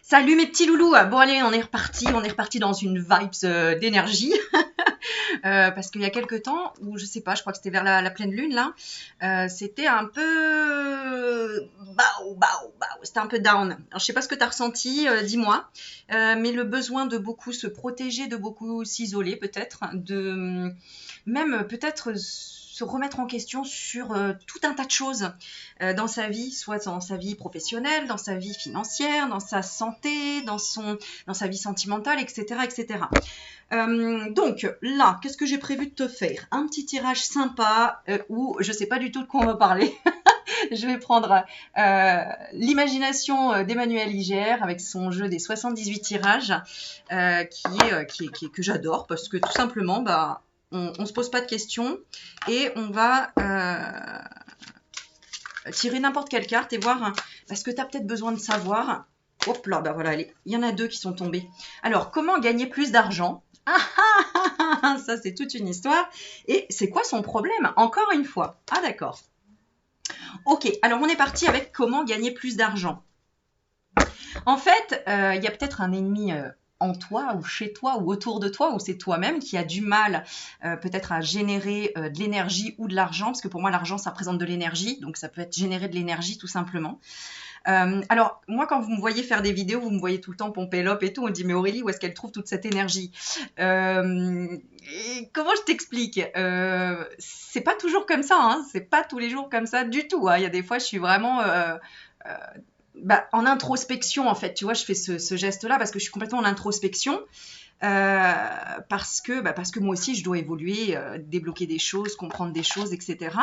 Salut mes petits loulous. Bon allez, on est reparti dans une vibes d'énergie. Parce qu'il y a quelques temps, ou je sais pas, je crois que c'était vers la pleine lune là, c'était un peu c'était un peu down. Alors je sais pas ce que tu as ressenti, dis-moi. Mais le besoin de beaucoup se protéger, de beaucoup s'isoler peut-être, de même peut-être se remettre en question sur tout un tas de choses dans sa vie, soit dans sa vie professionnelle, dans sa vie financière, dans sa santé, dans sa vie sentimentale, etc. etc. Donc là, qu'est-ce que j'ai prévu de te faire? Un petit tirage sympa où je sais pas du tout de quoi on va parler. Je vais prendre l'imagination d'Emmanuel Iger avec son jeu des 78 tirages que j'adore parce que tout simplement, on se pose pas de questions et on va tirer n'importe quelle carte et voir ce que tu as peut-être besoin de savoir. Hop là, voilà, il y en a deux qui sont tombés. Alors, comment gagner plus d'argent? Ça, c'est toute une histoire. Et c'est quoi son problème? Encore une fois. Ah, d'accord. Ok, alors on est parti avec comment gagner plus d'argent. En fait, il y a peut-être un ennemi en toi ou chez toi ou autour de toi ou c'est toi-même qui a du mal peut-être à générer de l'énergie ou de l'argent, parce que pour moi l'argent ça représente de l'énergie, donc ça peut être générer de l'énergie tout simplement. Alors moi quand vous me voyez faire des vidéos, vous me voyez tout le temps pomper l'op et tout, on dit mais Aurélie où est-ce qu'elle trouve toute cette énergie? Et comment je t'explique? C'est pas toujours comme ça, hein, c'est pas tous les jours comme ça du tout, hein. Il y a des fois je suis vraiment en introspection en fait, tu vois, je fais ce geste-là parce que je suis complètement en introspection. Parce que moi aussi je dois évoluer, débloquer des choses, comprendre des choses, etc.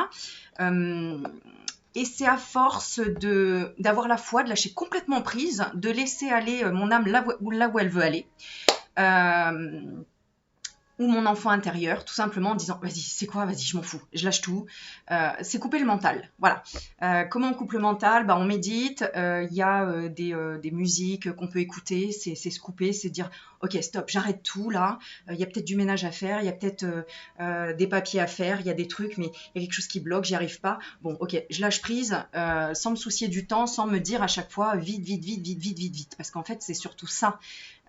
Et c'est à force d'avoir la foi, de lâcher complètement prise, de laisser aller mon âme là où elle veut aller. Ou mon enfant intérieur, tout simplement en disant vas-y, c'est quoi, vas-y, je m'en fous, je lâche tout. C'est couper le mental, voilà. Comment on coupe le mental? On médite, il y a des musiques qu'on peut écouter, c'est se couper, c'est dire ok, stop, j'arrête tout là, il y a peut-être du ménage à faire, il y a peut-être des papiers à faire, il y a des trucs, mais il y a quelque chose qui bloque, j'y arrive pas. Bon, ok, je lâche prise, sans me soucier du temps, sans me dire à chaque fois vite, vite, vite, vite, vite, vite, vite, parce qu'en fait, c'est surtout ça.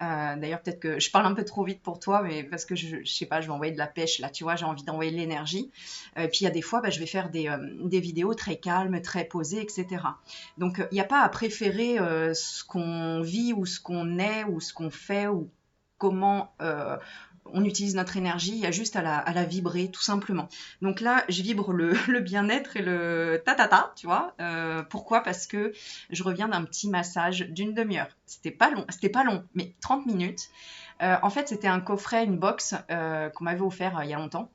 D'ailleurs, peut-être que je parle un peu trop vite pour toi, mais parce que je sais pas, je vais envoyer de la pêche là, tu vois, j'ai envie d'envoyer de l'énergie. Puis il y a des fois, je vais faire des vidéos très calmes, très posées, etc. Donc il n'y a pas à préférer ce qu'on vit ou ce qu'on est ou ce qu'on fait ou comment on utilise notre énergie, il y a juste à la vibrer tout simplement. Donc là, je vibre le bien-être et le ta-ta-ta, tu vois. Pourquoi? Parce que je reviens d'un petit massage d'une demi-heure. C'était pas long, mais 30 minutes. En fait, c'était un coffret, une box qu'on m'avait offert il y a longtemps.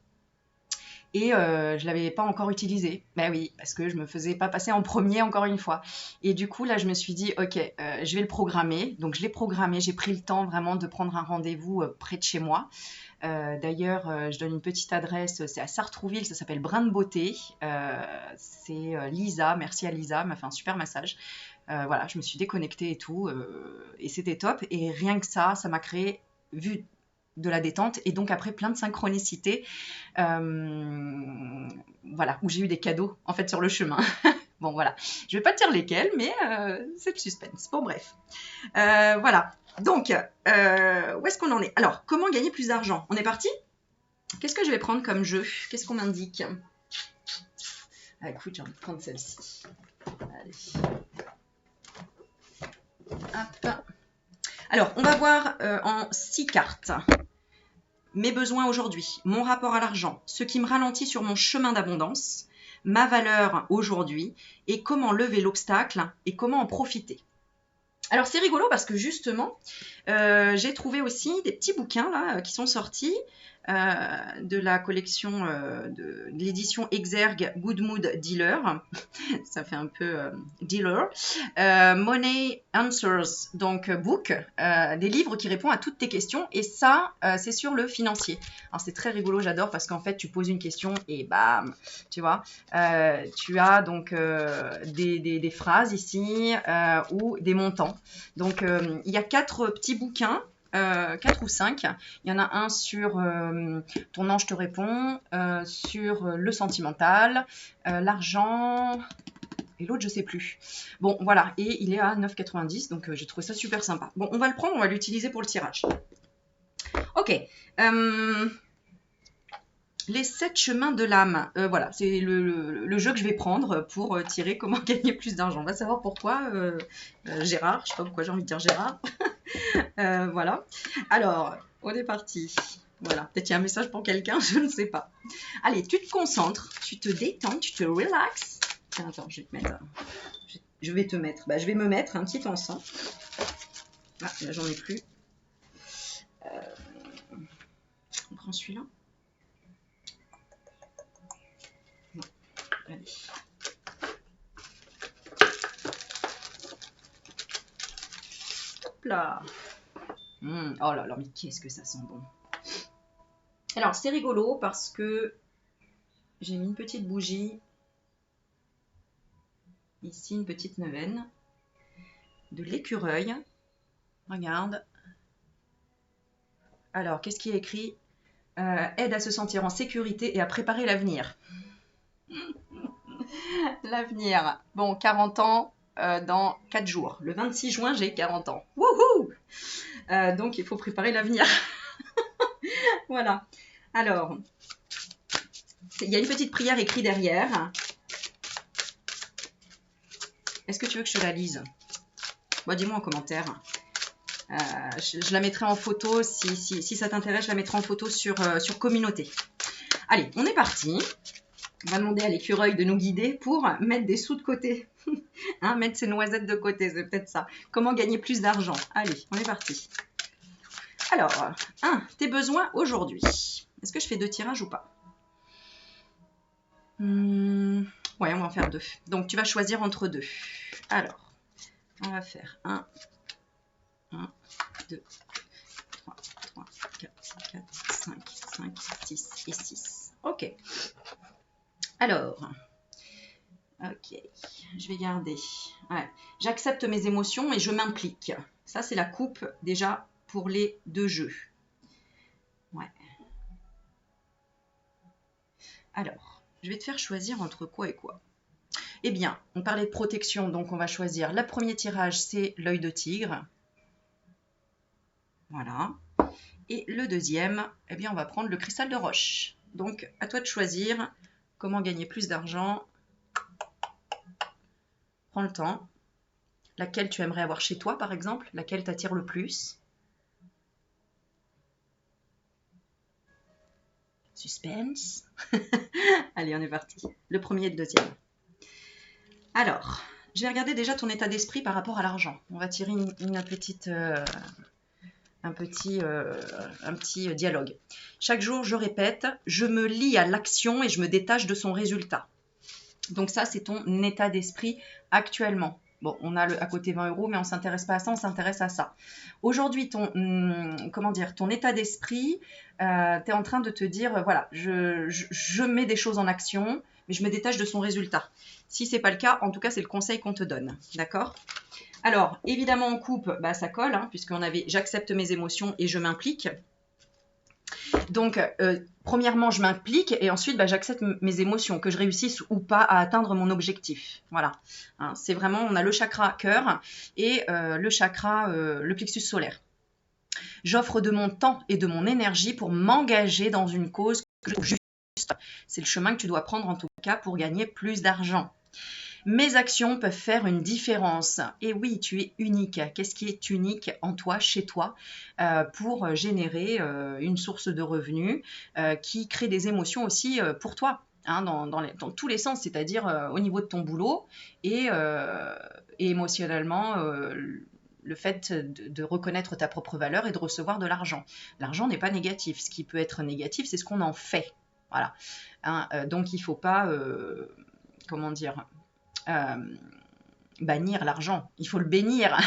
Et je l'avais pas encore utilisé. Ben oui, parce que je me faisais pas passer en premier encore une fois. Et du coup, là, je me suis dit, ok, je vais le programmer. Donc, je l'ai programmé. J'ai pris le temps vraiment de prendre un rendez-vous près de chez moi. D'ailleurs, je donne une petite adresse, c'est à Sartrouville, ça s'appelle Brin de Beauté. C'est Lisa, merci à Lisa, elle m'a fait un super massage. Voilà, je me suis déconnectée et tout, et c'était top. Et rien que ça m'a créé, vu de la détente et donc après plein de synchronicité, voilà, où j'ai eu des cadeaux en fait sur le chemin. Bon voilà, je vais pas te dire lesquels, mais c'est le suspense. Bon bref, voilà. Donc, où est-ce qu'on en est? Alors, comment gagner plus d'argent? On est parti? Qu'est-ce que je vais prendre comme jeu? Qu'est-ce qu'on m'indique? Écoute, j'ai envie de prendre celle-ci. Allez. Hop. Alors, on va voir en 6 cartes. Mes besoins aujourd'hui, mon rapport à l'argent, ce qui me ralentit sur mon chemin d'abondance, ma valeur aujourd'hui et comment lever l'obstacle et comment en profiter. Alors c'est rigolo parce que justement, j'ai trouvé aussi des petits bouquins là qui sont sortis de la collection de l'édition Exergue Good Mood Dealer. Ça fait un peu dealer. Money Answers, donc book, des livres qui répondent à toutes tes questions. Et ça, c'est sur le financier. Alors c'est très rigolo, j'adore parce qu'en fait, tu poses une question et bam, tu vois. Tu as donc des phrases ici ou des montants. Donc il y a 4 petits bouquins. 4 ou 5. Il y en a un sur ton ange te répond, sur le sentimental, l'argent, et l'autre, je sais plus. Bon, voilà, et il est à 9,90, donc j'ai trouvé ça super sympa. Bon, on va le prendre, on va l'utiliser pour le tirage. Ok. Les 7 chemins de l'âme. Voilà, c'est le jeu que je vais prendre pour tirer comment gagner plus d'argent. On va savoir pourquoi. Gérard, je sais pas pourquoi j'ai envie de dire Gérard. Voilà. Alors, on est parti. Voilà, peut-être qu'il y a un message pour quelqu'un, je ne sais pas. Allez, tu te concentres, tu te détends, tu te relaxes. Tiens, attends, je vais te mettre. Je vais te mettre. Bah, je vais me mettre un petit encens. Ah, là, j'en ai plus. On prend celui-là. Non. Allez. Hop là. Oh là là, mais qu'est-ce que ça sent bon. Alors, c'est rigolo parce que j'ai mis une petite bougie. Ici, une petite neuvaine. De l'écureuil. Regarde. Alors, qu'est-ce qui est écrit? Aide à se sentir en sécurité et à préparer l'avenir. L'avenir. Bon, 40 ans dans 4 jours. Le 26 juin, j'ai 40 ans. Wouhou! Donc, il faut préparer l'avenir. Voilà. Alors, il y a une petite prière écrite derrière. Est-ce que tu veux que je te la lise? Bon, dis-moi en commentaire. Je la mettrai en photo. Si ça t'intéresse, je la mettrai en photo sur communauté. Allez, on est parti. On va demander à l'écureuil de nous guider pour mettre des sous de côté. Hein, mettre ses noisettes de côté, c'est peut-être ça. Comment gagner plus d'argent? Allez, on est parti. Alors, tes besoins aujourd'hui. Est-ce que je fais 2 tirages ou pas? Ouais, on va en faire 2. Donc, tu vas choisir entre 2. Alors, on va faire 1, 2, 3, 4, 5, 6 et 6. Ok. Alors, ok, je vais garder. Ouais. J'accepte mes émotions et je m'implique. Ça, c'est la coupe déjà pour les 2 jeux. Ouais. Alors, je vais te faire choisir entre quoi et quoi. Eh bien, on parlait de protection, donc on va choisir. Le premier tirage, c'est l'œil de tigre. Voilà. Et le deuxième, eh bien, on va prendre le cristal de roche. Donc, à toi de choisir comment gagner plus d'argent. Prends le temps. Laquelle tu aimerais avoir chez toi, par exemple? Laquelle t'attire le plus? Suspense. Allez, on est parti. Le premier et le deuxième. Alors, je vais regarder déjà ton état d'esprit par rapport à l'argent. On va tirer un petit dialogue. Chaque jour, je répète, je me lie à l'action et je me détache de son résultat. Donc ça, c'est ton état d'esprit actuellement. Bon, on a à côté 20 €, mais on ne s'intéresse pas à ça, on s'intéresse à ça. Aujourd'hui, ton état d'esprit, tu es en train de te dire, voilà, je mets des choses en action, mais je me détache de son résultat. Si ce n'est pas le cas, en tout cas, c'est le conseil qu'on te donne. D'accord? Alors, évidemment, en coupe, bah, ça colle, hein, puisqu'on avait « j'accepte mes émotions et je m'implique ». Donc, premièrement, je m'implique et ensuite, bah, j'accepte mes émotions, que je réussisse ou pas à atteindre mon objectif. Voilà. Hein, c'est vraiment, on a le chakra cœur et le chakra, le plexus solaire. J'offre de mon temps et de mon énergie pour m'engager dans une cause que je trouve juste. C'est le chemin que tu dois prendre en tout cas pour gagner plus d'argent. Mes actions peuvent faire une différence. Et oui, tu es unique. Qu'est-ce qui est unique en toi, chez toi, pour générer une source de revenus qui crée des émotions aussi pour toi, hein, dans tous les sens, c'est-à-dire au niveau de ton boulot et émotionnellement, le fait de reconnaître ta propre valeur et de recevoir de l'argent. L'argent n'est pas négatif. Ce qui peut être négatif, c'est ce qu'on en fait. Voilà. Hein, donc, il ne faut pas, bannir l'argent, il faut le bénir.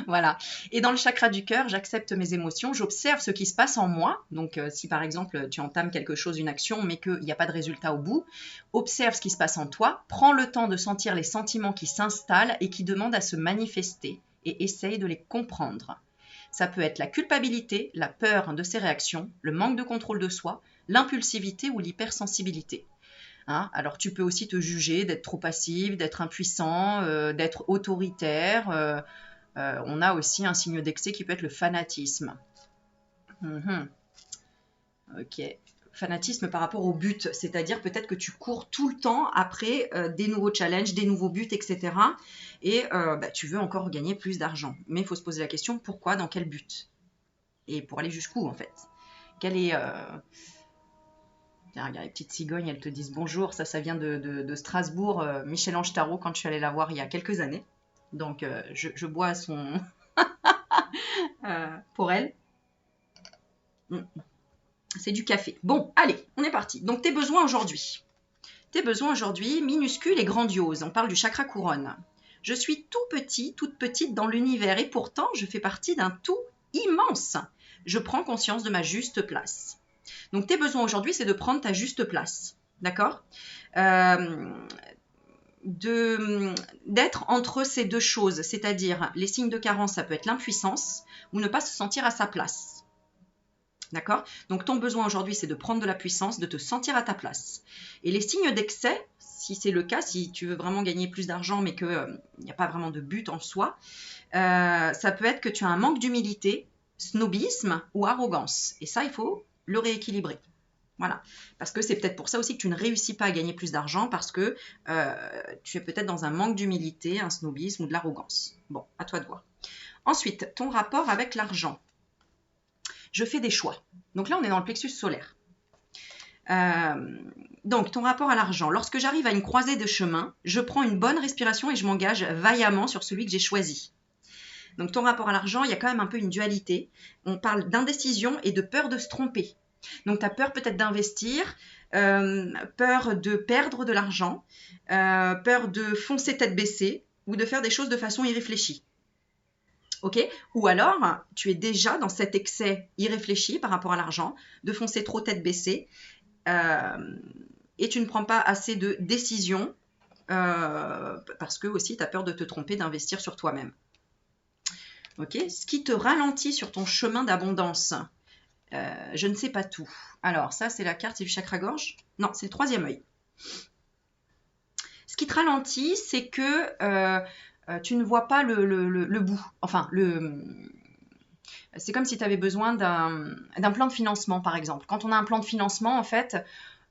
Voilà. Et dans le chakra du cœur, j'accepte mes émotions, j'observe ce qui se passe en moi. Donc, si par exemple tu entames quelque chose, une action, mais qu'il n'y a pas de résultat au bout, observe ce qui se passe en toi, prends le temps de sentir les sentiments qui s'installent et qui demandent à se manifester et essaye de les comprendre. Ça peut être la culpabilité, la peur de ces réactions, le manque de contrôle de soi, l'impulsivité ou l'hypersensibilité. Hein. Alors tu peux aussi te juger d'être trop passif, d'être impuissant, d'être autoritaire. On a aussi un signe d'excès qui peut être le fanatisme. Ok. Fanatisme par rapport au but, c'est-à-dire peut-être que tu cours tout le temps après des nouveaux challenges, des nouveaux buts, etc. Et tu veux encore gagner plus d'argent. Mais il faut se poser la question, pourquoi, dans quel but? Et pour aller jusqu'où en fait? Quel est... Regarde, les petites cigognes, elles te disent bonjour. Ça vient de Strasbourg. Michel-Ange Tarot, quand je suis allée la voir il y a quelques années. Donc, je bois son... pour elle. C'est du café. Bon, allez, on est parti. Donc, tes besoins aujourd'hui. Tes besoins aujourd'hui, minuscules et grandioses. On parle du chakra couronne. Je suis tout petit, toute petite dans l'univers et pourtant, je fais partie d'un tout immense. Je prends conscience de ma juste place. Donc, tes besoins aujourd'hui, c'est de prendre ta juste place. D'accord ? D'être entre ces deux choses, c'est-à-dire les signes de carence, ça peut être l'impuissance ou ne pas se sentir à sa place. D'accord ? Donc, ton besoin aujourd'hui, c'est de prendre de la puissance, de te sentir à ta place. Et les signes d'excès, si c'est le cas, si tu veux vraiment gagner plus d'argent, mais qu'il n'y a pas vraiment de but en soi, ça peut être que tu as un manque d'humilité, snobisme ou arrogance. Et ça, il faut le rééquilibrer. Voilà. Parce que c'est peut-être pour ça aussi que tu ne réussis pas à gagner plus d'argent, parce que tu es peut-être dans un manque d'humilité, un snobisme ou de l'arrogance. Bon, à toi de voir. Ensuite, ton rapport avec l'argent. Je fais des choix. Donc là, on est dans le plexus solaire. Donc, ton rapport à l'argent. Lorsque j'arrive à une croisée de chemin, je prends une bonne respiration et je m'engage vaillamment sur celui que j'ai choisi. Donc, ton rapport à l'argent, il y a quand même un peu une dualité. On parle d'indécision et de peur de se tromper. Donc, tu as peur peut-être d'investir, peur de perdre de l'argent, peur de foncer tête baissée ou de faire des choses de façon irréfléchie. Ok ? Ou alors, tu es déjà dans cet excès irréfléchi par rapport à l'argent, de foncer trop tête baissée, et tu ne prends pas assez de décisions parce que aussi tu as peur de te tromper, d'investir sur toi-même. Ok ? Ce qui te ralentit sur ton chemin d'abondance. Je ne sais pas tout. Alors, ça, c'est la carte, c'est du chakra-gorge. Non, c'est le troisième œil. Ce qui te ralentit, c'est que tu ne vois pas le bout. Enfin, c'est comme si tu avais besoin d'un plan de financement, par exemple. Quand on a un plan de financement, en fait,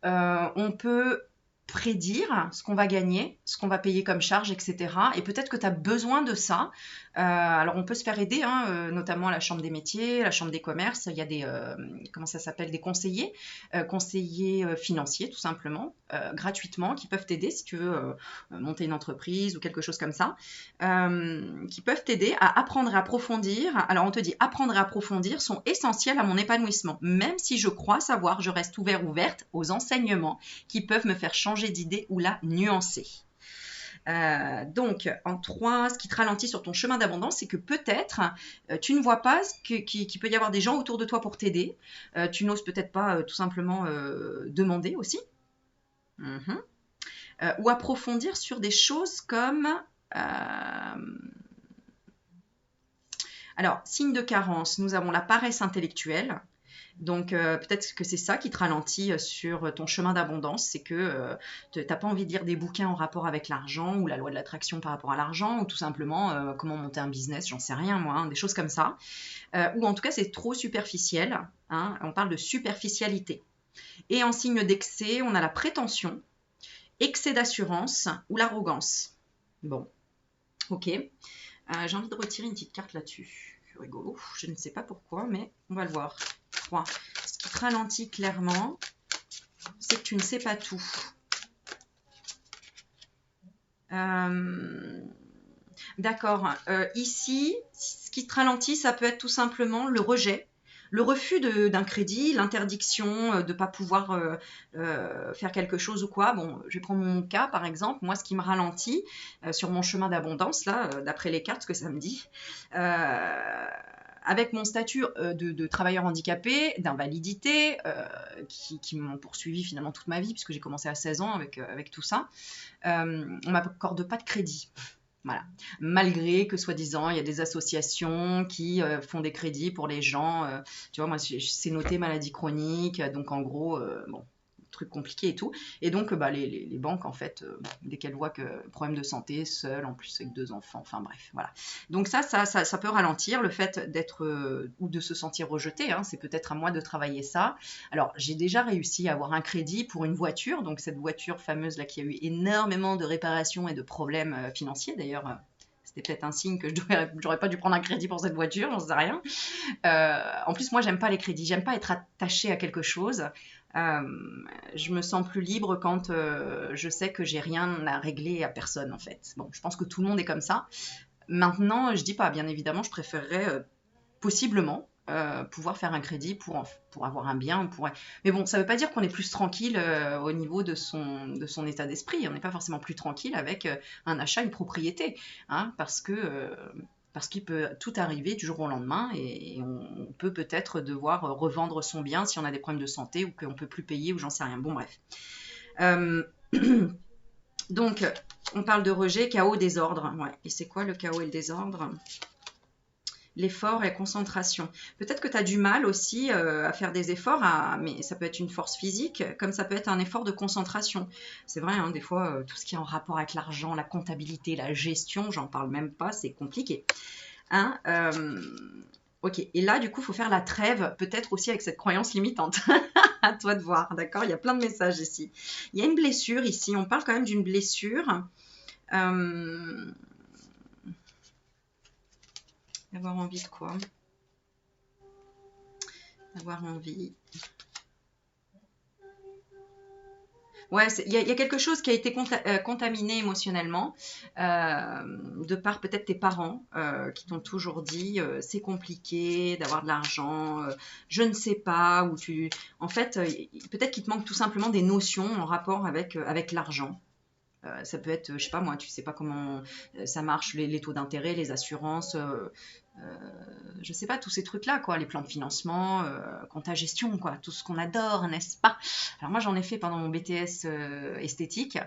on peut prédire ce qu'on va gagner, ce qu'on va payer comme charge, etc. Et peut-être que tu as besoin de ça. Alors, on peut se faire aider, notamment à la Chambre des métiers, la Chambre des commerces. Il y a des, comment ça s'appelle, des conseillers, financiers, tout simplement, gratuitement, qui peuvent t'aider si tu veux monter une entreprise ou quelque chose comme ça, qui peuvent t'aider à apprendre et approfondir. Alors, on te dit apprendre et approfondir sont essentiels à mon épanouissement. Même si je crois savoir, je reste ouverte aux enseignements qui peuvent me faire changer d'idée ou la nuancer. Donc, en 3, ce qui te ralentit sur ton chemin d'abondance, c'est que peut-être tu ne vois pas qu'il peut y avoir des gens autour de toi pour t'aider. Tu n'oses peut-être pas tout simplement demander aussi. Ou approfondir sur des choses comme... Alors, signe de carence, nous avons la paresse intellectuelle. Donc, peut-être que c'est ça qui te ralentit sur ton chemin d'abondance, c'est que tu n'as pas envie de lire des bouquins en rapport avec l'argent ou la loi de l'attraction par rapport à l'argent ou tout simplement comment monter un business, j'en sais rien moi, des choses comme ça. Ou en tout cas, c'est trop superficiel, on parle de superficialité. Et en signe d'excès, on a la prétention, excès d'assurance ou l'arrogance. Bon, ok. J'ai envie de retirer une petite carte là-dessus. Rigolo, je ne sais pas pourquoi, mais on va le voir. 3. Ce qui te ralentit clairement, c'est que tu ne sais pas tout. D'accord. Ici, ce qui te ralentit, ça peut être tout simplement le rejet, le refus d'un crédit, l'interdiction de ne pas pouvoir faire quelque chose ou quoi. Bon, je vais prendre mon cas, par exemple. Moi, ce qui me ralentit sur mon chemin d'abondance, là, d'après les cartes, ce que ça me dit, avec mon statut de travailleur handicapé, d'invalidité, qui m'ont poursuivi finalement toute ma vie, puisque j'ai commencé à 16 ans avec tout ça, on ne m'accorde pas de crédit. Voilà. Malgré que, soi-disant, il y a des associations qui font des crédits pour les gens. Tu vois, moi, c'est noté maladie chronique. Donc, en gros, bon, trucs compliqués et tout. Et donc, bah, les banques, en fait, dès qu'elles voient que problème de santé, seul, en plus avec 2 enfants, enfin bref, voilà. Donc ça peut ralentir le fait d'être ou de se sentir rejeté, hein, c'est peut-être à moi de travailler ça. Alors, j'ai déjà réussi à avoir un crédit pour une voiture, donc cette voiture fameuse là qui a eu énormément de réparations et de problèmes financiers. D'ailleurs, c'était peut-être un signe que j'aurais pas dû prendre un crédit pour cette voiture, j'en sais rien. En plus, moi, j'aime pas les crédits, j'aime pas être attachée à quelque chose. Euh, je me sens plus libre quand je sais que j'ai rien à régler à personne, en fait. Bon, je pense que tout le monde est comme ça. Maintenant, je dis pas, bien évidemment, je préférerais possiblement pouvoir faire un crédit pour avoir un bien. Mais bon, ça ne veut pas dire qu'on est plus tranquille au niveau de son état d'esprit. On n'est pas forcément plus tranquille avec un achat, une propriété, hein, parce qu'il peut tout arriver du jour au lendemain et on peut peut-être devoir revendre son bien si on a des problèmes de santé ou qu'on ne peut plus payer ou j'en sais rien. Bon, bref. Euh, donc, on parle de rejet, chaos, désordre. Ouais. Et c'est quoi le chaos et le désordre ? L'effort et la concentration. Peut-être que tu as du mal aussi à faire des efforts, mais ça peut être une force physique, comme ça peut être un effort de concentration. C'est vrai, hein, des fois, tout ce qui est en rapport avec l'argent, la comptabilité, la gestion, j'en parle même pas, c'est compliqué. Hein, ok, et là, du coup, il faut faire la trêve, peut-être aussi avec cette croyance limitante. À toi de voir, d'accord? Il y a plein de messages ici. Il y a une blessure ici, on parle quand même d'une blessure. Avoir envie de quoi? Avoir envie. Ouais, il y a quelque chose qui a été contaminé émotionnellement, de par peut-être tes parents qui t'ont toujours dit c'est compliqué d'avoir de l'argent, je ne sais pas, en fait, peut-être qu'il te manque tout simplement des notions en rapport avec l'argent. Ça peut être, je sais pas moi, tu sais pas comment ça marche, les taux d'intérêt, les assurances, je sais pas, tous ces trucs-là, quoi, les plans de financement, compta gestion, quoi, tout ce qu'on adore, n'est-ce pas? Alors moi, j'en ai fait pendant mon BTS esthétique.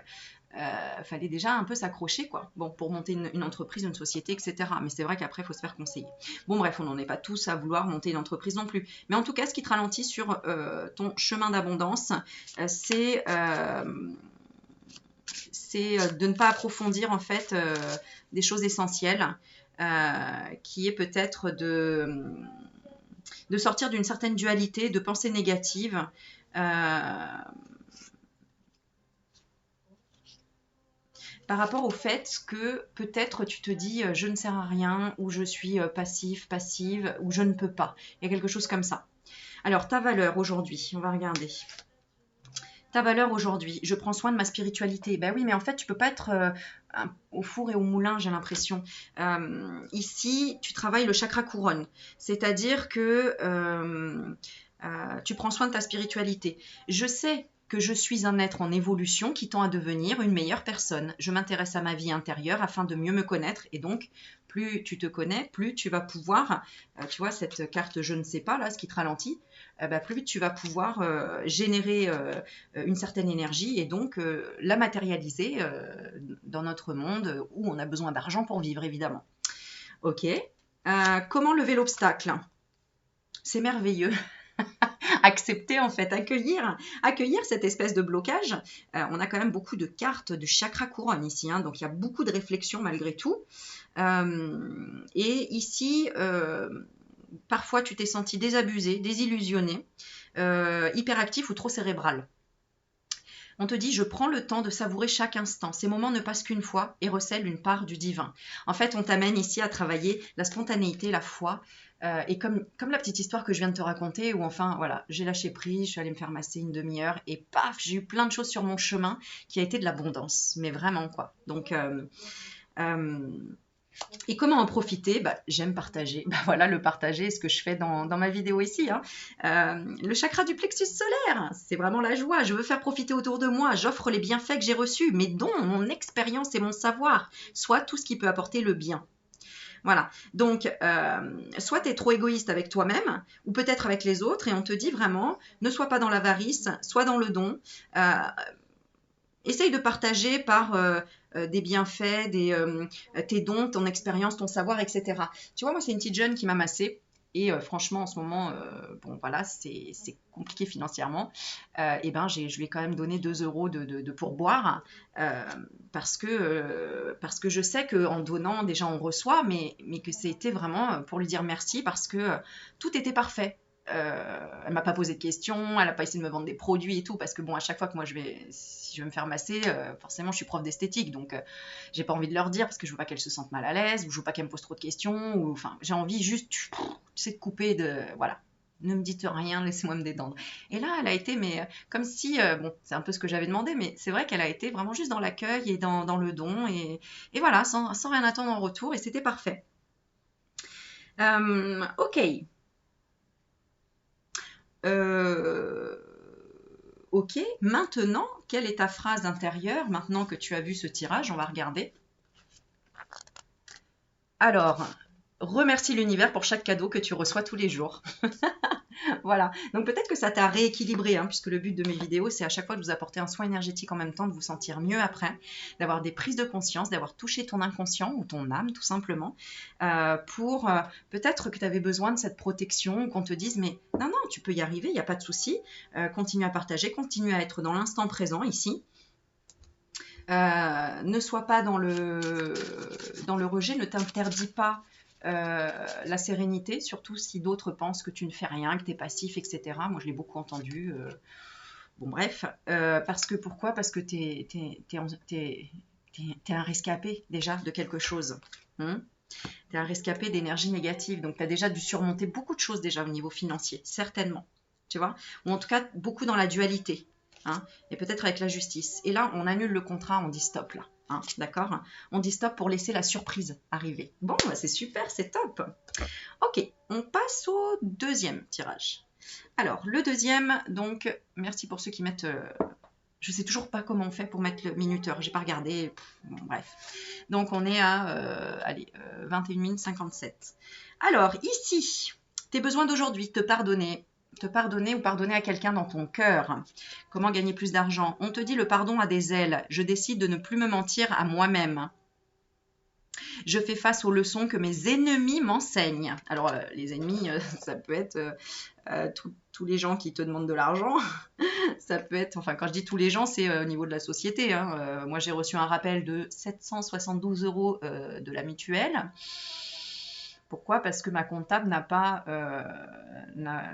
Fallait déjà un peu s'accrocher, quoi. Bon, pour monter une entreprise, une société, etc. Mais c'est vrai qu'après, il faut se faire conseiller. Bon, bref, on n'en est pas tous à vouloir monter une entreprise non plus. Mais en tout cas, ce qui te ralentit sur ton chemin d'abondance, c'est de ne pas approfondir en fait des choses essentielles, qui est peut-être de sortir d'une certaine dualité, de pensée négative. Par rapport au fait que peut-être tu te dis je ne sers à rien, ou je suis passif, passive, ou je ne peux pas. Il y a quelque chose comme ça. Alors, ta valeur aujourd'hui, on va regarder. Ta valeur aujourd'hui, je prends soin de ma spiritualité. Ben oui, mais en fait, tu peux pas être au four et au moulin, j'ai l'impression. Ici, tu travailles le chakra couronne, c'est-à-dire que tu prends soin de ta spiritualité. Je sais que je suis un être en évolution qui tend à devenir une meilleure personne. Je m'intéresse à ma vie intérieure afin de mieux me connaître et donc plus tu te connais, plus tu vas pouvoir, tu vois cette carte je ne sais pas là, ce qui te ralentit, plus tu vas pouvoir générer une certaine énergie et donc la matérialiser dans notre monde où on a besoin d'argent pour vivre évidemment. Ok. Comment lever l'obstacle? C'est merveilleux. Accepter en fait, accueillir cette espèce de blocage. On a quand même beaucoup de cartes de chakra couronne ici, hein, donc il y a beaucoup de réflexion malgré tout. Et ici, parfois tu t'es senti désabusé, désillusionné, hyperactif ou trop cérébral. On te dit, je prends le temps de savourer chaque instant. Ces moments ne passent qu'une fois et recèlent une part du divin. En fait, on t'amène ici à travailler la spontanéité, la foi. Et comme la petite histoire que je viens de te raconter, où enfin, voilà, j'ai lâché prise, je suis allée me faire masser une demi-heure et paf, j'ai eu plein de choses sur mon chemin qui a été de l'abondance. Mais vraiment, quoi. Donc, et comment en profiter? J'aime partager. Voilà, le partager, ce que je fais dans ma vidéo ici. Hein. Le chakra du plexus solaire, c'est vraiment la joie. Je veux faire profiter autour de moi. J'offre les bienfaits que j'ai reçus, mes dons, mon expérience et mon savoir, soit tout ce qui peut apporter le bien. Voilà, donc soit tu es trop égoïste avec toi-même ou peut-être avec les autres et on te dit vraiment, ne sois pas dans l'avarice, sois dans le don. Essaye de partager par des bienfaits, tes dons, ton expérience, ton savoir, etc. Tu vois, moi, c'est une petite jeune qui m'a massée. et franchement, en ce moment, bon voilà, c'est compliqué financièrement, et ben je lui ai quand même donné 2 euros de pourboire, parce que je sais qu'en donnant, déjà on reçoit, mais que c'était vraiment pour lui dire merci, parce que tout était parfait. Elle m'a pas posé de questions, elle a pas essayé de me vendre des produits et tout, parce que bon, à chaque fois que moi si je vais me faire masser, forcément je suis prof d'esthétique, donc j'ai pas envie de leur dire parce que je veux pas qu'elles se sentent mal à l'aise, ou je veux pas qu'elles me posent trop de questions, ou enfin j'ai envie juste, tu sais, de couper, de voilà. Ne me dites rien, laissez-moi me détendre. Et là, elle a été, mais comme si, bon, c'est un peu ce que j'avais demandé, mais c'est vrai qu'elle a été vraiment juste dans l'accueil et dans le don, et voilà, sans rien attendre en retour, et c'était parfait. Ok. Euh, ok, maintenant, quelle est ta phrase intérieure maintenant que tu as vu ce tirage? On va regarder. Alors, remercie l'univers pour chaque cadeau que tu reçois tous les jours. Voilà, donc peut-être que ça t'a rééquilibré, hein, puisque le but de mes vidéos, c'est à chaque fois de vous apporter un soin énergétique en même temps, de vous sentir mieux après, d'avoir des prises de conscience, d'avoir touché ton inconscient ou ton âme tout simplement, pour peut-être que tu avais besoin de cette protection, qu'on te dise mais non, non, tu peux y arriver, il n'y a pas de souci, continue à partager, continue à être dans l'instant présent ici. Ne sois pas dans le rejet, ne t'interdis pas la sérénité, surtout si d'autres pensent que tu ne fais rien, que tu es passif, etc. Moi, je l'ai beaucoup entendu. Bon, bref. Parce que pourquoi? Parce que tu es un rescapé déjà de quelque chose. Tu es un rescapé d'énergie négative. Donc, tu as déjà dû surmonter beaucoup de choses déjà au niveau financier, certainement. Tu vois? Ou en tout cas, beaucoup dans la dualité. Hein, et peut-être avec la justice. Et là, on annule le contrat, on dit stop là. Hein, d'accord? On dit stop pour laisser la surprise arriver. Bon, bah, c'est super, c'est top. Ok, on passe au deuxième tirage. Alors, le deuxième, donc, merci pour ceux qui mettent... je sais toujours pas comment on fait pour mettre le minuteur, j'ai pas regardé. Bon, bref. Donc, on est à allez, 21 minutes 57. Alors, ici, tes besoins d'aujourd'hui, te pardonner ou pardonner à quelqu'un dans ton cœur. Comment gagner plus d'argent? On te dit le pardon a des ailes. Je décide de ne plus me mentir à moi-même. Je fais face aux leçons que mes ennemis m'enseignent. Alors, les ennemis, ça peut être tous les gens qui te demandent de l'argent. Ça peut être, enfin, quand je dis tous les gens, c'est au niveau de la société. Hein. Moi, j'ai reçu un rappel de 772 euros de la mutuelle. Pourquoi? Parce que ma comptable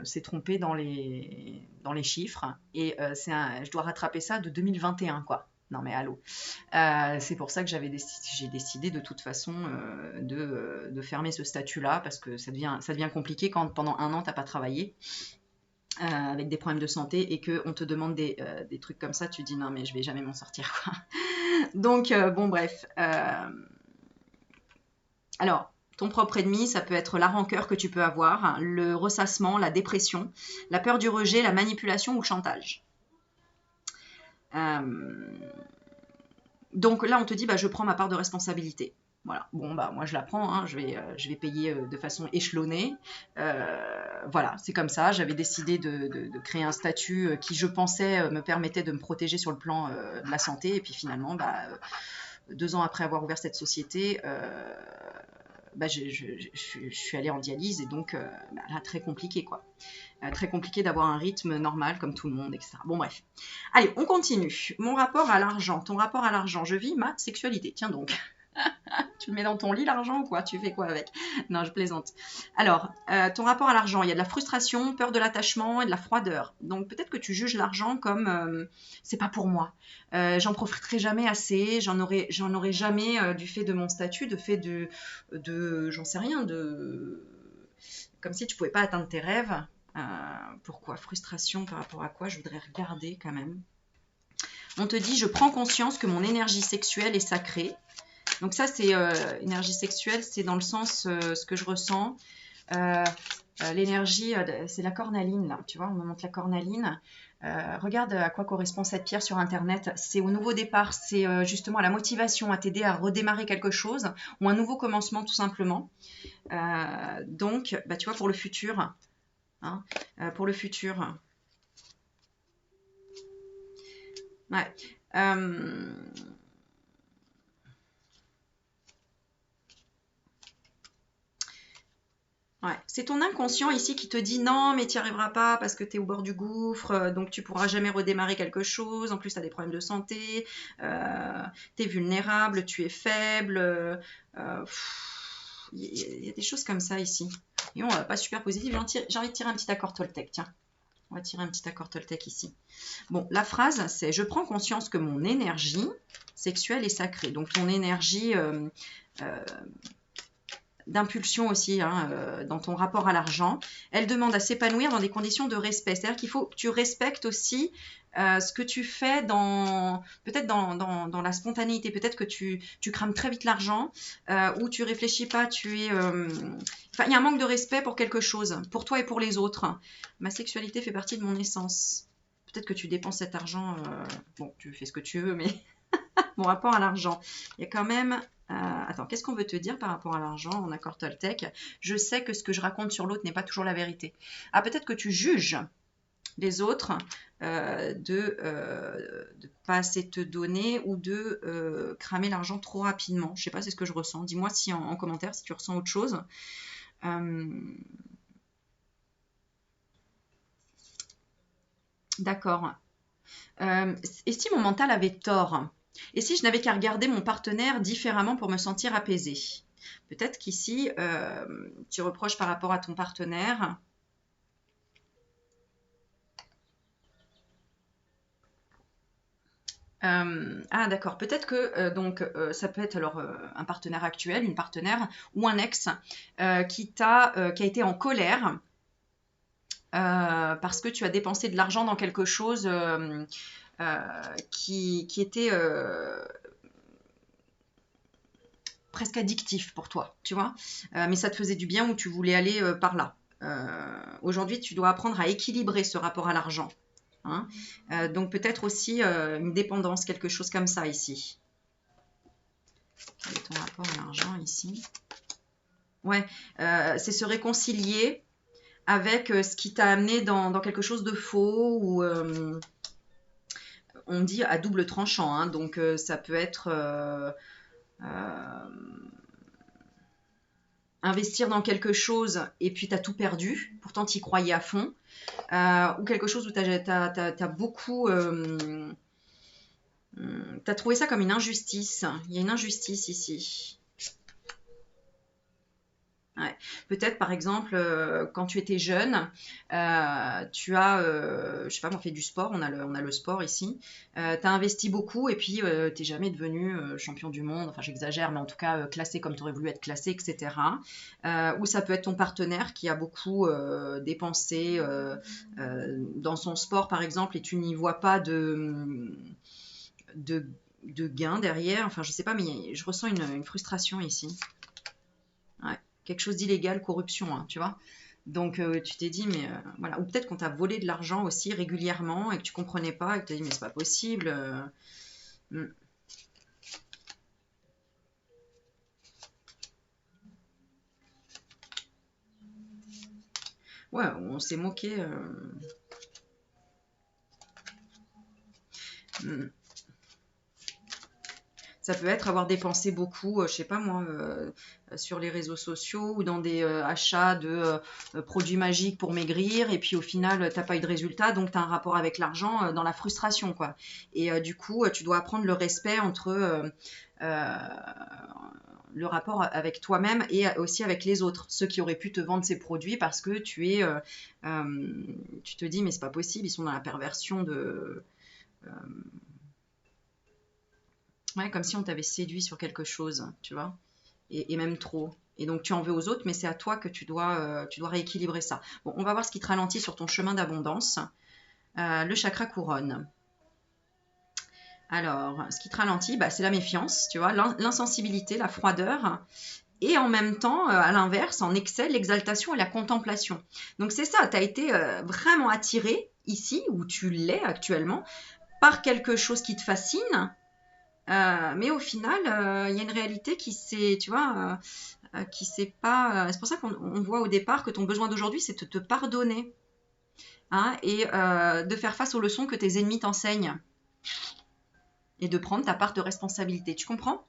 s'est trompée dans les chiffres, et je dois rattraper ça de 2021, quoi. Non mais allô. C'est pour ça que j'ai décidé de toute façon de fermer ce statut-là, parce que ça devient compliqué quand pendant un an, tu n'as pas travaillé. Avec des problèmes de santé, et qu'on te demande des trucs comme ça, tu dis non mais je vais jamais m'en sortir, quoi. Donc bon bref. Alors, ton propre ennemi, ça peut être la rancœur que tu peux avoir, hein, le ressassement, la dépression, la peur du rejet, la manipulation ou le chantage. Donc là, on te dit, bah, je prends ma part de responsabilité. Voilà. Bon, bah, moi, je la prends. Hein. Je vais payer de façon échelonnée. Voilà, c'est comme ça. J'avais décidé de créer un statut qui, je pensais, me permettait de me protéger sur le plan de la santé. Et puis finalement, bah, 2 ans après avoir ouvert cette société, bah, je suis allée en dialyse, et donc là, très compliqué, quoi. Très compliqué d'avoir un rythme normal comme tout le monde, etc. Bon, bref. Allez, on continue. Mon rapport à l'argent. Ton rapport à l'argent. Je vis ma sexualité. Tiens donc. Tu le mets dans ton lit, l'argent, ou quoi? Tu fais quoi avec? Non, je plaisante. Alors, ton rapport à l'argent, il y a de la frustration, peur de l'attachement et de la froideur. Donc, peut-être que tu juges l'argent comme c'est pas pour moi. J'en profiterai jamais assez. J'en aurai jamais du fait de mon statut, de fait j'en sais rien, comme si tu pouvais pas atteindre tes rêves. Pourquoi? Frustration par rapport à quoi? Je voudrais regarder quand même. On te dit, je prends conscience que mon énergie sexuelle est sacrée. Donc ça, c'est énergie sexuelle, c'est dans le sens, ce que je ressens. L'énergie, c'est la cornaline, là. Tu vois, on me montre la cornaline. Regarde à quoi correspond cette pierre sur Internet. C'est au nouveau départ, c'est justement à la motivation, à t'aider à redémarrer quelque chose, ou un nouveau commencement, tout simplement. Donc, bah, tu vois, pour le futur... Hein, pour le futur. Ouais. Ouais. C'est ton inconscient ici qui te dit non, mais tu n'y arriveras pas parce que tu es au bord du gouffre, donc tu pourras jamais redémarrer quelque chose. En plus, tu as des problèmes de santé, tu es vulnérable, tu es faible. Il y a des choses comme ça ici. Et on va pas super positif. J'ai envie de tirer un petit accord Toltec. Tiens, on va tirer un petit accord Toltec ici. Bon, la phrase, c'est je prends conscience que mon énergie sexuelle est sacrée. Donc ton énergie d'impulsion aussi dans ton rapport à l'argent, elle demande à s'épanouir dans des conditions de respect. C'est-à-dire qu'il faut que tu respectes aussi ce que tu fais peut-être dans la spontanéité. Peut-être que tu crames très vite l'argent ou tu réfléchis pas, il y a un manque de respect pour quelque chose, pour toi et pour les autres. Ma sexualité fait partie de mon essence. Peut-être que tu dépenses cet argent, bon, tu fais ce que tu veux, mais mon rapport à l'argent, il y a quand même... attends, qu'est-ce qu'on veut te dire par rapport à l'argent en accord Toltec? Je sais que ce que je raconte sur l'autre n'est pas toujours la vérité. Ah, peut-être que tu juges les autres de pas assez te donner ou de cramer l'argent trop rapidement. Je sais pas, c'est ce que je ressens. Dis-moi si en commentaire si tu ressens autre chose. D'accord. Et si mon mental avait tort? Et si je n'avais qu'à regarder mon partenaire différemment pour me sentir apaisée? Peut-être qu'ici, tu reproches par rapport à ton partenaire. Ah d'accord, peut-être que ça peut être alors un partenaire actuel, une partenaire ou un ex qui a été en colère parce que tu as dépensé de l'argent dans quelque chose qui était presque addictif pour toi, tu vois, mais ça te faisait du bien ou tu voulais aller par là. Aujourd'hui, tu dois apprendre à équilibrer ce rapport à l'argent. Hein. Donc peut-être aussi une dépendance, quelque chose comme ça ici. Quel est ton rapport à l'argent ici? Ouais, c'est se réconcilier avec ce qui t'a amené dans quelque chose de faux ou on dit à double tranchant. Hein, donc ça peut être investir dans quelque chose et puis tu as tout perdu, pourtant tu y croyais à fond, ou quelque chose où tu as beaucoup... tu as trouvé ça comme une injustice. Il y a une injustice ici. Ouais. Peut-être, par exemple, quand tu étais jeune, tu as, je sais pas, on fait du sport, on a le sport ici, tu as investi beaucoup et puis tu n'es jamais devenu champion du monde, enfin j'exagère, mais en tout cas classé comme tu aurais voulu être classé, etc. Ou ça peut être ton partenaire qui a beaucoup dépensé dans son sport, par exemple, et tu n'y vois pas de, de gain derrière, enfin je sais pas, mais je ressens une frustration ici. Ouais. Quelque chose d'illégal, corruption, hein, tu vois. Donc tu t'es dit, mais voilà. Ou peut-être qu'on t'a volé de l'argent aussi régulièrement et que tu comprenais pas et que tu t'es dit, mais c'est pas possible. Hmm. Ouais, on s'est moqué. Hmm. Ça peut être avoir dépensé beaucoup, je sais pas moi, sur les réseaux sociaux ou dans des achats de produits magiques pour maigrir et puis au final, t'as pas eu de résultat, donc tu as un rapport avec l'argent dans la frustration, quoi. Et du coup, tu dois apprendre le respect entre euh, le rapport avec toi-même et aussi avec les autres, ceux qui auraient pu te vendre ces produits parce que tu te dis, mais c'est pas possible, ils sont dans la perversion de... Ouais, comme si on t'avait séduit sur quelque chose, tu vois, et même trop. Et donc tu en veux aux autres, mais c'est à toi que tu dois rééquilibrer ça. Bon, on va voir ce qui te ralentit sur ton chemin d'abondance. Le chakra couronne. Alors, ce qui te ralentit, bah, c'est la méfiance, tu vois, l'insensibilité, la froideur, et en même temps, à l'inverse, en excès, l'exaltation et la contemplation. Donc c'est ça, tu as été vraiment attiré ici, où tu l'es actuellement, par quelque chose qui te fascine, mais au final, il y a une réalité qui s'est, tu vois, qui s'est pas. C'est pour ça qu'on voit au départ que ton besoin d'aujourd'hui, c'est de te pardonner, hein, et de faire face aux leçons que tes ennemis t'enseignent et de prendre ta part de responsabilité. Tu comprends?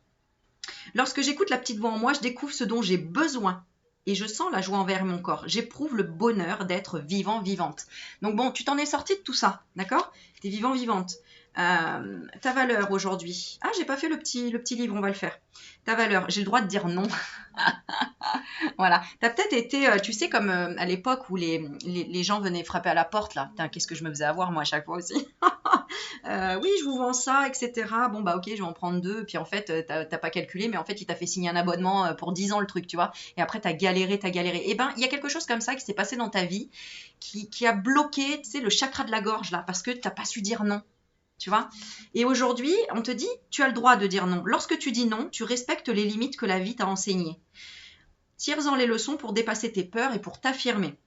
Lorsque j'écoute la petite voix en moi, je découvre ce dont j'ai besoin. et je sens la joie envers mon corps. J'éprouve le bonheur d'être vivant, vivante. Donc bon, tu t'en es sorti de tout ça, d'accord? Tu es vivant, vivante. Ta valeur aujourd'hui. Ah, j'ai pas fait le petit livre, on va le faire. Ta valeur, j'ai le droit de dire non. Voilà. Tu as peut-être été, tu sais, comme à l'époque où les gens venaient frapper à la porte, là. Putain, qu'est-ce que je me faisais avoir, moi, à chaque fois aussi. Oui, je vous vends ça, etc. Bon, bah, ok, je vais en prendre deux. Puis en fait, t'as pas calculé, mais en fait, il t'a fait signer un abonnement pour 10 ans, le truc, tu vois. Et après, t'as galéré, t'as galéré. Eh ben, il y a quelque chose comme ça qui s'est passé dans ta vie qui a bloqué, tu sais, le chakra de la gorge, là, parce que t'as pas su dire non. Tu vois? Et aujourd'hui, on te dit, tu as le droit de dire non. Lorsque tu dis non, tu respectes les limites que la vie t'a enseignées. Tire-en les leçons pour dépasser tes peurs et pour t'affirmer.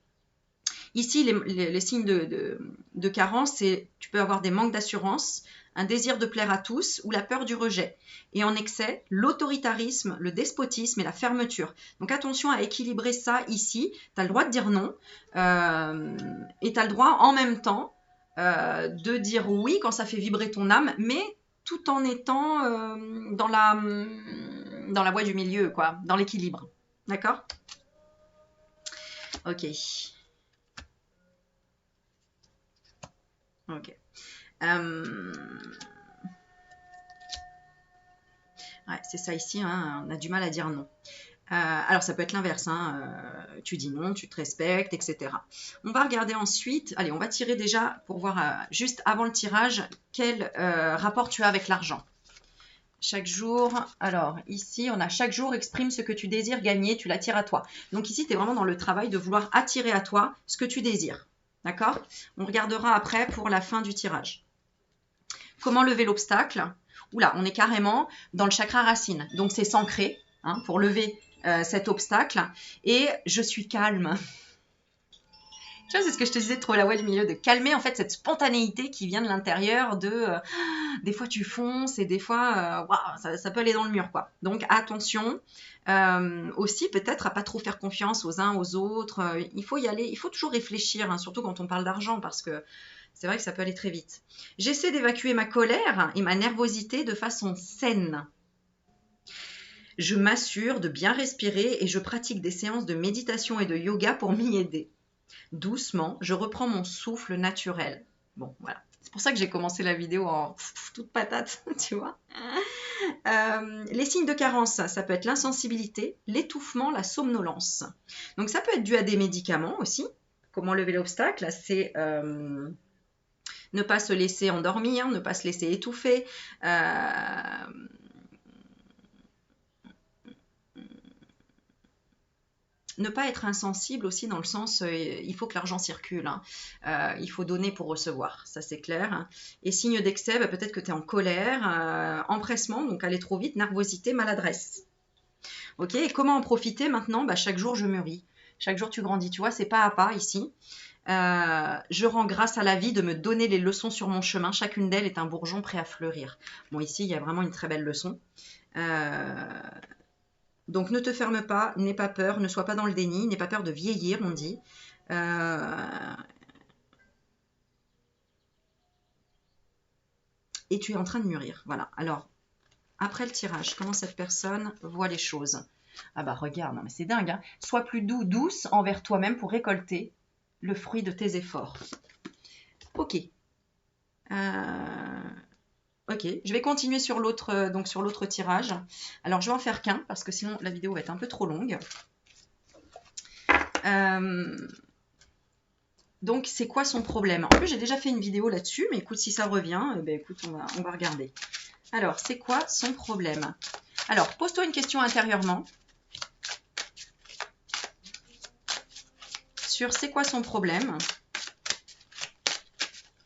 Ici, les signes de carence, c'est tu peux avoir des manques d'assurance, un désir de plaire à tous ou la peur du rejet. Et en excès, l'autoritarisme, le despotisme et la fermeture. Donc attention à équilibrer ça ici. Tu as le droit de dire non et tu as le droit en même temps de dire oui quand ça fait vibrer ton âme, mais tout en étant dans la voie du milieu, quoi, dans l'équilibre. D'accord? Ok. Ok. Ouais, c'est ça ici, hein, on a du mal à dire non. Alors ça peut être l'inverse, hein, tu dis non, tu te respectes, etc. On va regarder ensuite, allez, on va tirer déjà pour voir juste avant le tirage quel rapport tu as avec l'argent. Chaque jour, alors ici on a chaque jour exprime ce que tu désires gagner, tu l'attires à toi. Donc ici tu es vraiment dans le travail de vouloir attirer à toi ce que tu désires. D'accord? On regardera après pour la fin du tirage. Comment lever l'obstacle? Oula, on est carrément dans le chakra racine. Donc c'est s'ancrer hein, pour lever cet obstacle. Et je suis calme. Tu vois, c'est ce que je te disais de trouver la voie du milieu, de calmer en fait cette spontanéité qui vient de l'intérieur de des fois tu fonces et des fois ça peut aller dans le mur quoi. Donc attention aussi peut-être à pas trop faire confiance aux uns aux autres. Il faut y aller, il faut toujours réfléchir, hein, surtout quand on parle d'argent parce que c'est vrai que ça peut aller très vite. J'essaie d'évacuer ma colère et ma nervosité de façon saine. Je m'assure de bien respirer et je pratique des séances de méditation et de yoga pour m'y aider. Doucement, je reprends mon souffle naturel. Bon, voilà. C'est pour ça que j'ai commencé la vidéo en toute patate, tu vois. Les signes de carence, ça peut être l'insensibilité, l'étouffement, la somnolence. Donc ça peut être dû à des médicaments aussi. Comment lever l'obstacle? C'est ne pas se laisser endormir, ne pas se laisser étouffer. Ne pas être insensible aussi dans le sens, il faut que l'argent circule, hein. Il faut donner pour recevoir, ça c'est clair. Et signe d'excès, bah, peut-être que tu es en colère, empressement, donc aller trop vite, nervosité, maladresse. Ok, et comment en profiter maintenant? Bah, chaque jour je mûris, chaque jour tu grandis, tu vois, c'est pas à pas ici. Je rends grâce à la vie de me donner les leçons sur mon chemin. Chacune d'elles est un bourgeon prêt à fleurir. Bon, ici, il y a vraiment une très belle leçon. Donc, ne te ferme pas, n'aie pas peur, ne sois pas dans le déni, n'aie pas peur de vieillir, on dit. Et tu es en train de mûrir. Voilà. Alors, après le tirage, comment cette personne voit les choses? Ah bah regarde, non mais c'est dingue, hein. Sois plus douce envers toi-même pour récolter le fruit de tes efforts. Ok. Ok, je vais continuer sur l'autre donc sur l'autre tirage. Alors je vais en faire qu'un parce que sinon la vidéo va être un peu trop longue. Donc c'est quoi son problème? En plus j'ai déjà fait une vidéo là-dessus, mais écoute si ça revient, ben écoute on va regarder. Alors c'est quoi son problème? Alors pose-toi une question intérieurement sur c'est quoi son problème.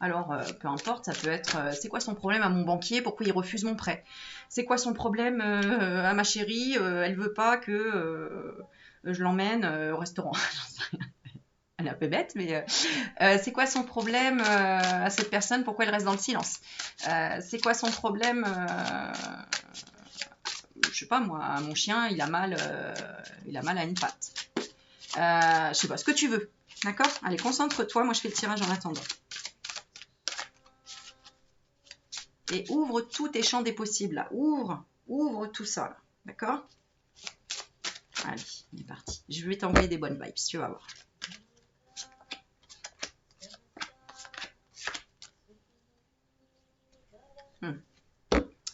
Alors, peu importe, ça peut être c'est quoi son problème à mon banquier, pourquoi il refuse mon prêt? C'est quoi son problème à ma chérie, elle veut pas que je l'emmène au restaurant. Elle est un peu bête, mais c'est quoi son problème à cette personne, pourquoi elle reste dans le silence? C'est quoi son problème je sais pas moi, mon chien, il a mal à une patte. Je sais pas, ce que tu veux. D'accord? Allez, concentre-toi, moi je fais le tirage en attendant. Et ouvre tous tes champs des possibles, là. Ouvre tout ça, là. D'accord? Allez, il est parti. Je vais t'envoyer des bonnes vibes, tu vas voir.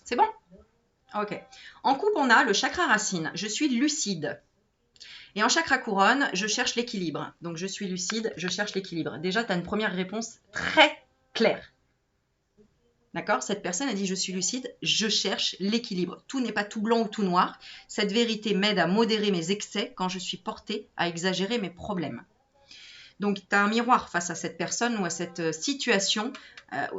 C'est bon? Ok. En couple, on a le chakra racine. Je suis lucide. Et en chakra couronne, je cherche l'équilibre. Donc, je suis lucide, je cherche l'équilibre. Déjà, tu as une première réponse très claire. D'accord? Cette personne a dit « Je suis lucide, je cherche l'équilibre. Tout n'est pas tout blanc ou tout noir. Cette vérité m'aide à modérer mes excès quand je suis portée à exagérer mes problèmes. » Donc, tu as un miroir face à cette personne ou à cette situation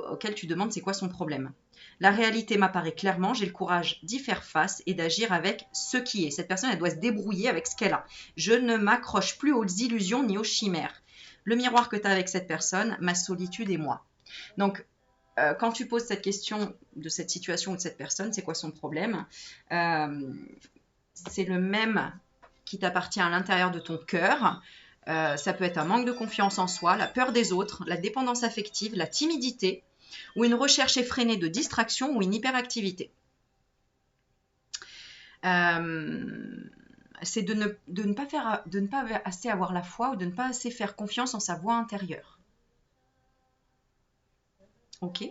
auquel tu demandes c'est quoi son problème. La réalité m'apparaît clairement, j'ai le courage d'y faire face et d'agir avec ce qui est. Cette personne, elle doit se débrouiller avec ce qu'elle a. Je ne m'accroche plus aux illusions ni aux chimères. Le miroir que tu as avec cette personne, ma solitude et moi. Donc, quand tu poses cette question de cette situation ou de cette personne, c'est quoi son problème? C'est le même qui t'appartient à l'intérieur de ton cœur. Ça peut être un manque de confiance en soi, la peur des autres, la dépendance affective, la timidité, ou une recherche effrénée de distraction ou une hyperactivité. C'est de ne pas assez avoir la foi ou de ne pas assez faire confiance en sa voix intérieure. Ok.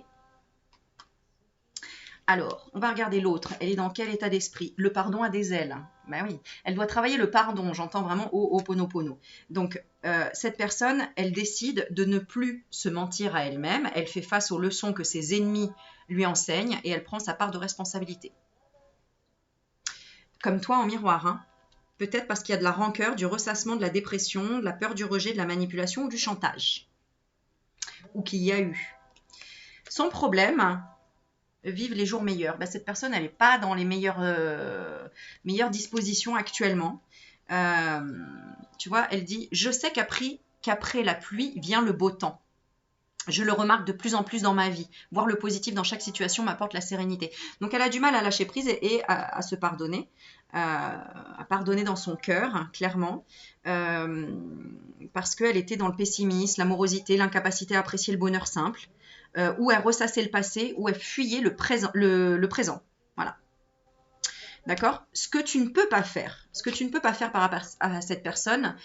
Alors, on va regarder l'autre. Elle est dans quel état d'esprit? Le pardon a des ailes. Ben oui, elle doit travailler le pardon. J'entends vraiment Ho'oponopono. Donc, cette personne, elle décide de ne plus se mentir à elle-même. Elle fait face aux leçons que ses ennemis lui enseignent et elle prend sa part de responsabilité. Comme toi en miroir, hein. Peut-être parce qu'il y a de la rancœur, du ressassement, de la dépression, de la peur du rejet, de la manipulation ou du chantage. Ou qu'il y a eu. Son problème, vivre les jours meilleurs. Ben, cette personne, elle n'est pas dans les meilleures dispositions actuellement. Tu vois, elle dit « Je sais qu'après la pluie vient le beau temps. Je le remarque de plus en plus dans ma vie. Voir le positif dans chaque situation m'apporte la sérénité. » Donc, elle a du mal à lâcher prise et à se pardonner. À pardonner dans son cœur, clairement, parce qu'elle était dans le pessimisme, l'amorosité, l'incapacité à apprécier le bonheur simple, où elle ressassait le passé, où elle fuyait le présent. Voilà. D'accord? Ce que tu ne peux pas faire par rapport à cette personne,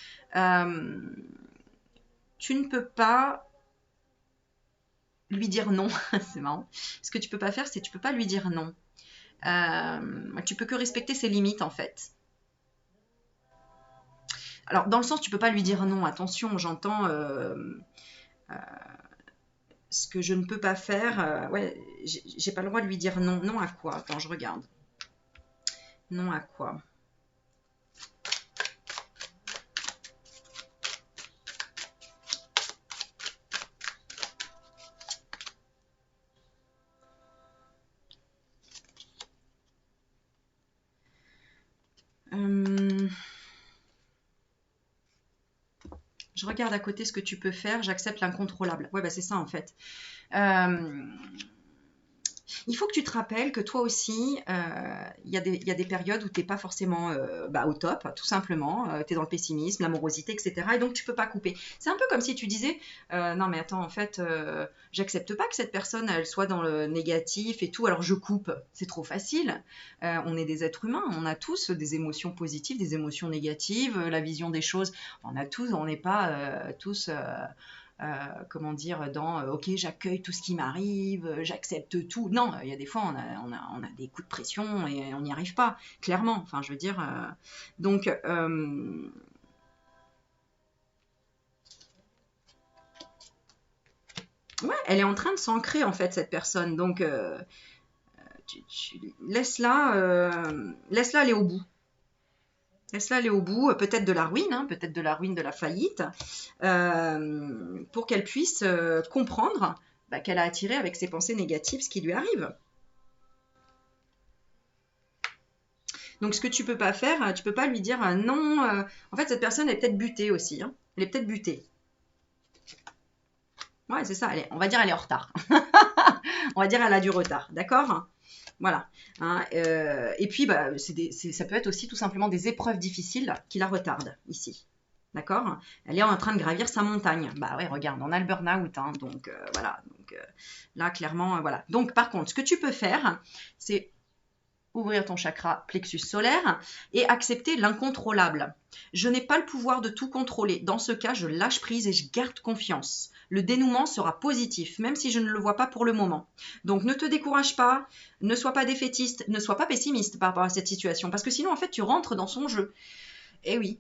tu ne peux pas lui dire non. C'est marrant. Ce que tu peux pas faire, c'est que tu peux pas lui dire non. Tu peux que respecter ses limites, en fait. Alors, dans le sens, tu peux pas lui dire non. Attention, j'entends... ce que je ne peux pas faire, ouais, j'ai pas le droit de lui dire non. Non à quoi? Attends, je regarde. Non à quoi? Je regarde à côté ce que tu peux faire. J'accepte l'incontrôlable. Ouais, bah c'est ça en fait. Il faut que tu te rappelles que toi aussi, il y a des périodes où tu n'es pas forcément au top, tout simplement. Tu es dans le pessimisme, l'amorosité, etc. Et donc, tu ne peux pas couper. C'est un peu comme si tu disais, non mais attends, en fait, j'accepte pas que cette personne, elle soit dans le négatif et tout, alors je coupe. C'est trop facile. On est des êtres humains, on a tous des émotions positives, des émotions négatives, la vision des choses. On a tous, on n'est pas tous... comment dire, dans ok, j'accueille tout ce qui m'arrive, j'accepte tout. Non, il y a des fois, on a des coups de pression et on n'y arrive pas, clairement. Enfin, je veux dire. Donc, ouais, elle est en train de s'ancrer, en fait, cette personne. Donc, laisse-la aller au bout. Laisse-la aller au bout, peut-être de la ruine, hein, peut-être de la ruine, de la faillite, pour qu'elle puisse comprendre qu'elle a attiré avec ses pensées négatives ce qui lui arrive. Donc, ce que tu peux pas faire, tu peux pas lui dire non. En fait, cette personne est peut-être butée aussi. Hein. Elle est peut-être butée. Ouais, c'est ça. On va dire elle est en retard. On va dire elle a du retard. D'accord ? Voilà. Hein, et puis, ça peut être aussi tout simplement des épreuves difficiles qui la retardent ici. D'accord? Elle est en train de gravir sa montagne. Bah ouais, regarde, on a le burn-out. Hein, donc, voilà. Donc, là, clairement, voilà. Donc, par contre, ce que tu peux faire, c'est ouvrir ton chakra plexus solaire et accepter l'incontrôlable. Je n'ai pas le pouvoir de tout contrôler. Dans ce cas, je lâche prise et je garde confiance. Le dénouement sera positif, même si je ne le vois pas pour le moment. Donc ne te décourage pas, ne sois pas défaitiste, ne sois pas pessimiste par rapport à cette situation, parce que sinon, en fait, tu rentres dans son jeu. Eh oui.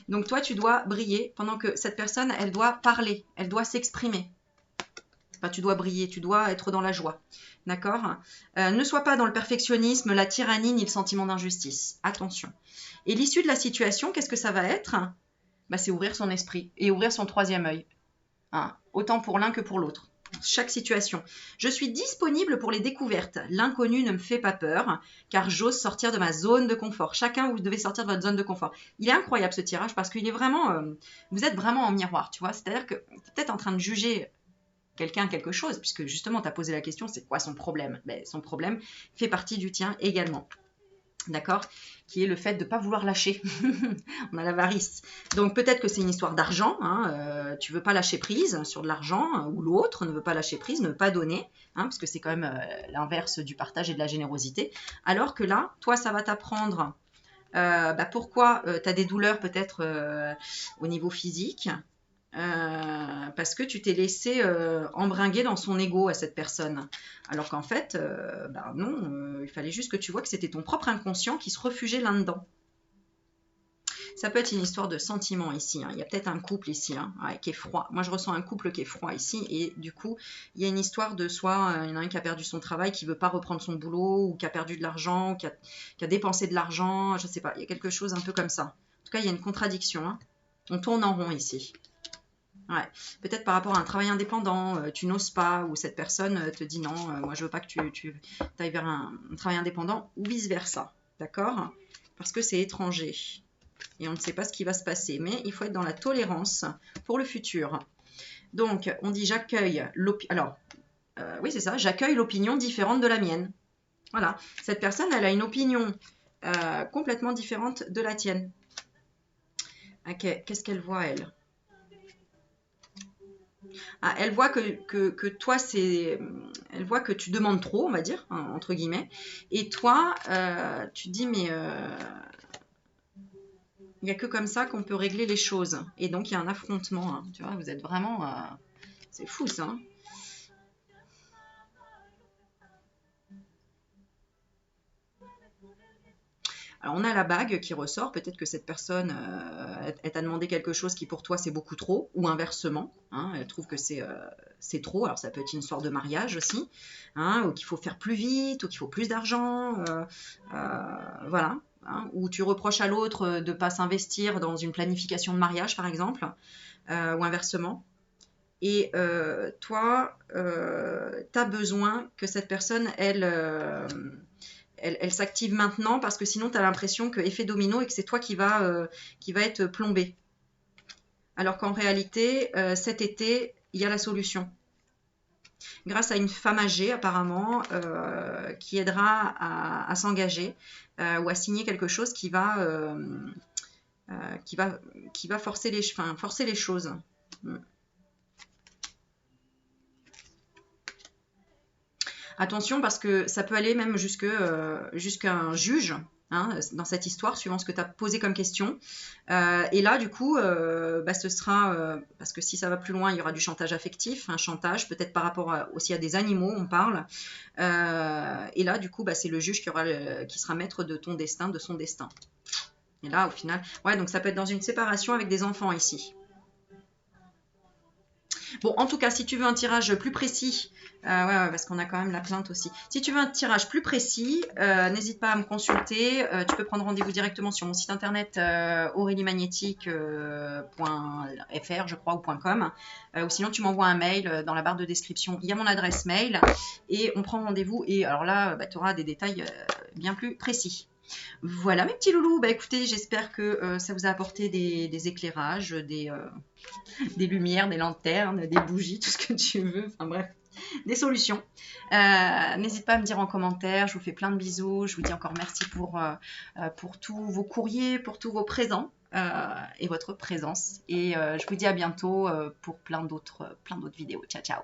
Donc toi, tu dois briller pendant que cette personne, elle doit parler, elle doit s'exprimer. Enfin, tu dois briller, tu dois être dans la joie. D'accord. Ne sois pas dans le perfectionnisme, la tyrannie ni le sentiment d'injustice. Attention. Et l'issue de la situation, qu'est-ce que ça va être? C'est ouvrir son esprit et ouvrir son troisième œil. Hein, autant pour l'un que pour l'autre. Chaque situation. Je suis disponible pour les découvertes. L'inconnu ne me fait pas peur, car j'ose sortir de ma zone de confort. Chacun, vous devez sortir de votre zone de confort. Il est incroyable ce tirage parce qu'il est vraiment... vous êtes vraiment en miroir, tu vois. C'est-à-dire que tu es peut-être en train de juger quelqu'un quelque chose, puisque justement, tu as posé la question, c'est quoi son problème? Son problème fait partie du tien également. D'accord? Qui est le fait de ne pas vouloir lâcher. On a l'avarice. Donc peut-être que c'est une histoire d'argent. Hein, tu ne veux pas lâcher prise sur de l'argent, ou l'autre ne veut pas lâcher prise, ne veut pas donner, hein, parce que c'est quand même l'inverse du partage et de la générosité. Alors que là, toi, ça va t'apprendre pourquoi tu as des douleurs peut-être au niveau physique. Parce que tu t'es laissé embringuer dans son ego à cette personne. Alors qu'en fait, non, il fallait juste que tu vois que c'était ton propre inconscient qui se réfugiait là-dedans. Ça peut être une histoire de sentiment ici. Hein. Il y a peut-être un couple ici qui est froid. Moi, je ressens un couple qui est froid ici. Et du coup, il y a une histoire de soit il y en a un qui a perdu son travail, qui ne veut pas reprendre son boulot, ou qui a perdu de l'argent, qui a dépensé de l'argent. Je ne sais pas, il y a quelque chose un peu comme ça. En tout cas, il y a une contradiction. Hein. On tourne en rond ici. Ouais. Peut-être par rapport à un travail indépendant, tu n'oses pas, ou cette personne te dit non, moi je veux pas que tu ailles vers un travail indépendant, ou vice-versa, d'accord? Parce que c'est étranger, et on ne sait pas ce qui va se passer, mais il faut être dans la tolérance pour le futur. Donc, on dit j'accueille l'opinion, alors, oui c'est ça, j'accueille l'opinion différente de la mienne. Voilà, cette personne, elle a une opinion complètement différente de la tienne. Ok, qu'est-ce qu'elle voit, elle? Elle voit que toi, elle voit que tu demandes trop, on va dire, hein, entre guillemets. Et toi, tu dis, mais il n'y a que comme ça qu'on peut régler les choses. Et donc, il y a un affrontement. Hein, tu vois, vous êtes vraiment... c'est fou, ça. Hein. Alors, on a la bague qui ressort. Peut-être que cette personne, elle t'a demandé quelque chose qui, pour toi, c'est beaucoup trop. Ou inversement. Hein, elle trouve que c'est trop. Alors, ça peut être une histoire de mariage aussi. Hein, ou qu'il faut faire plus vite, ou qu'il faut plus d'argent. Voilà. Hein, ou tu reproches à l'autre de ne pas s'investir dans une planification de mariage, par exemple. Ou inversement. Et toi, tu as besoin que cette personne, elle s'active maintenant parce que sinon tu as l'impression que effet domino et que c'est toi qui va être plombé. Alors qu'en réalité, cet été, il y a la solution. Grâce à une femme âgée apparemment qui aidera à s'engager ou à signer quelque chose qui va forcer les choses. Attention parce que ça peut aller même jusqu'à un juge hein, dans cette histoire, suivant ce que tu as posé comme question. Et là, du coup, ce sera... parce que si ça va plus loin, il y aura du chantage affectif, un chantage, peut-être par rapport aussi à des animaux, on parle. Et là, du coup, c'est le juge qui sera maître de ton destin, de son destin. Et là, au final... Ouais, donc ça peut être dans une séparation avec des enfants ici. Bon, en tout cas, si tu veux un tirage plus précis, parce qu'on a quand même la plainte aussi. Si tu veux un tirage plus précis, n'hésite pas à me consulter. Tu peux prendre rendez-vous directement sur mon site internet auréliemagnétique.fr, je crois, ou .com. Ou sinon, tu m'envoies un mail dans la barre de description. Il y a mon adresse mail et on prend rendez-vous. Et alors là, tu auras des détails bien plus précis. Voilà mes petits loulous, écoutez, j'espère que ça vous a apporté des éclairages, des lumières, des lanternes, des bougies, tout ce que tu veux, enfin bref, des solutions. N'hésite pas à me dire en commentaire, je vous fais plein de bisous, je vous dis encore merci pour tous vos courriers, pour tous vos présents et votre présence. Et je vous dis à bientôt pour plein d'autres vidéos. Ciao, ciao.